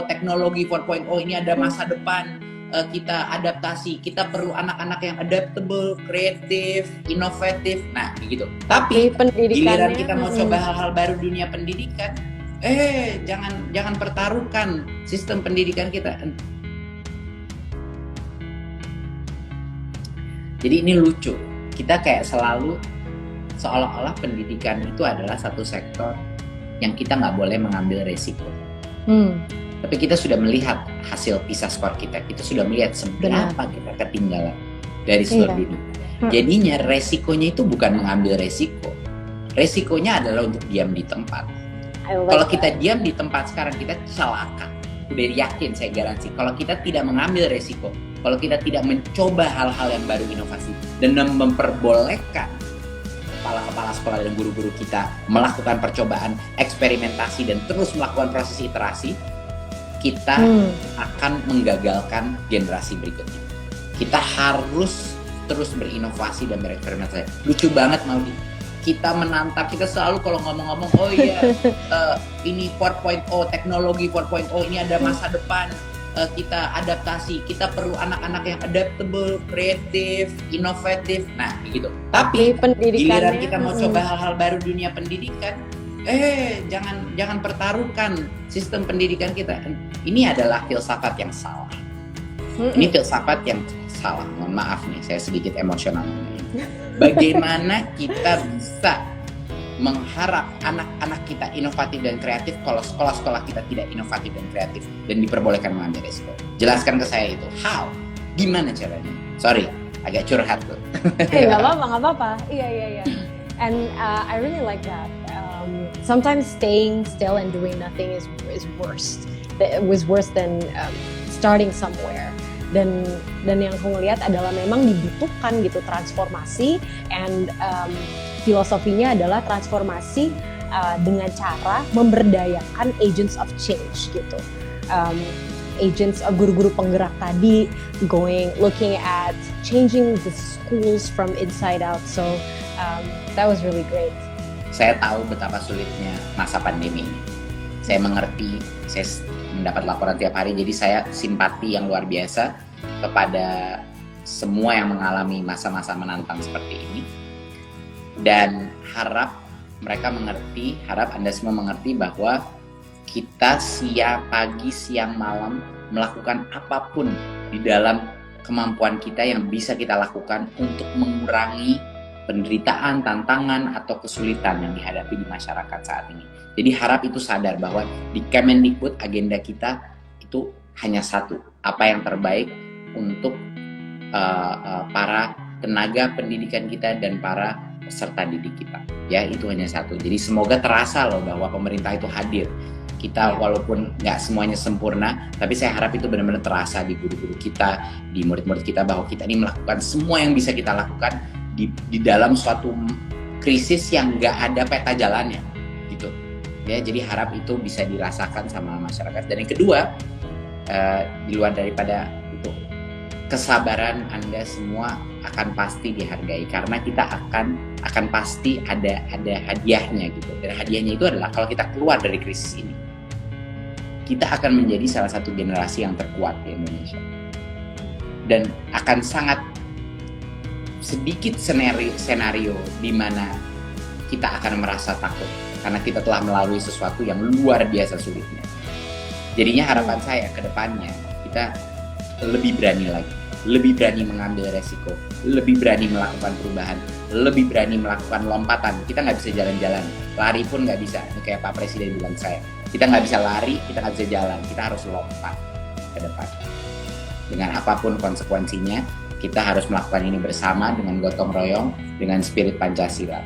teknologi 4.0 ini ada masa depan, kita adaptasi, kita perlu anak-anak yang adaptable, kreatif, inovatif, nah gitu. Tapi giliran kita mau coba hal-hal baru dunia pendidikan, jangan pertaruhkan sistem pendidikan kita. Jadi ini lucu, kita kayak selalu seolah-olah pendidikan itu adalah satu sektor yang kita nggak boleh mengambil resiko. Tapi kita sudah melihat hasil PISA skor kita sudah melihat seberapa kita ketinggalan dari seluruh dunia. Jadinya resikonya itu bukan mengambil resiko, resikonya adalah untuk diam di tempat. Kalau kita diam di tempat sekarang kita celaka. Udah yakin, saya garansi. Kalau kita tidak mengambil resiko, kalau kita tidak mencoba hal-hal yang baru, inovasi, dan memperbolehkan kepala-kepala sekolah dan guru-guru kita melakukan percobaan, eksperimentasi, dan terus melakukan proses iterasi, kita akan menggagalkan generasi berikutnya. Kita harus terus berinovasi dan bereksperimentasi. Lucu banget Maudi, kita menantang, kita selalu kalau ngomong-ngomong, ini 4.0, teknologi 4.0 ini ada masa depan, kita adaptasi, kita perlu anak-anak yang adaptable, kreatif, inovatif, nah gitu. Tapi giliran kita mau coba hal-hal baru dunia pendidikan, jangan pertaruhkan sistem pendidikan kita. Ini adalah filsafat yang salah. Ini filsafat yang salah. Mohon maaf nih, saya sedikit emosional. Bagaimana kita bisa mengharap anak-anak kita inovatif dan kreatif kalau sekolah-sekolah kita tidak inovatif dan kreatif dan diperbolehkan mengambil resiko? Jelaskan ke saya itu. How? Gimana caranya? Sorry, agak curhat tuh. Nggak apa-apa. Iya. And I really like that. Sometimes staying still and doing nothing is worse. It was worse than starting somewhere. Dan yang aku ngelihat adalah memang dibutuhkan gitu transformasi, and filosofinya adalah transformasi dengan cara memberdayakan agents of change gitu. Agents, guru-guru penggerak tadi looking at changing the schools from inside out. So that was really great. Saya tahu betapa sulitnya masa pandemi ini. Saya mengerti, saya mendapat laporan tiap hari, jadi saya simpati yang luar biasa kepada semua yang mengalami masa-masa menantang seperti ini. Dan harap mereka mengerti, harap Anda semua mengerti bahwa kita pagi, siang, malam melakukan apapun di dalam kemampuan kita yang bisa kita lakukan untuk mengurangi penderitaan, tantangan, atau kesulitan yang dihadapi di masyarakat saat ini. Jadi harap itu sadar bahwa di Kemendikbud agenda kita itu hanya satu, apa yang terbaik untuk para tenaga pendidikan kita dan para peserta didik kita. Ya, itu hanya satu. Jadi semoga terasa loh bahwa pemerintah itu hadir. Kita walaupun nggak semuanya sempurna, tapi saya harap itu benar-benar terasa di guru-guru kita, di murid-murid kita, bahwa kita ini melakukan semua yang bisa kita lakukan di dalam suatu krisis yang nggak ada peta jalannya, gitu. Ya, jadi harap itu bisa dirasakan sama masyarakat. Dan yang kedua, di luar daripada itu, kesabaran Anda semua akan pasti dihargai, karena kita akan pasti ada hadiahnya gitu. Dan hadiahnya itu adalah kalau kita keluar dari krisis ini, kita akan menjadi salah satu generasi yang terkuat di Indonesia. Dan akan sangat sedikit senario di mana kita akan merasa takut karena kita telah melalui sesuatu yang luar biasa sulitnya. Jadinya harapan saya ke depannya kita lebih berani lagi, lebih berani mengambil resiko, lebih berani melakukan perubahan, lebih berani melakukan lompatan. Kita nggak bisa jalan-jalan, lari pun nggak bisa. Ini kayak Pak Presiden bilang saya, kita nggak bisa lari, kita nggak bisa jalan, kita harus lompat ke depan. Dengan apapun konsekuensinya, kita harus melakukan ini bersama dengan gotong royong, dengan spirit Pancasila.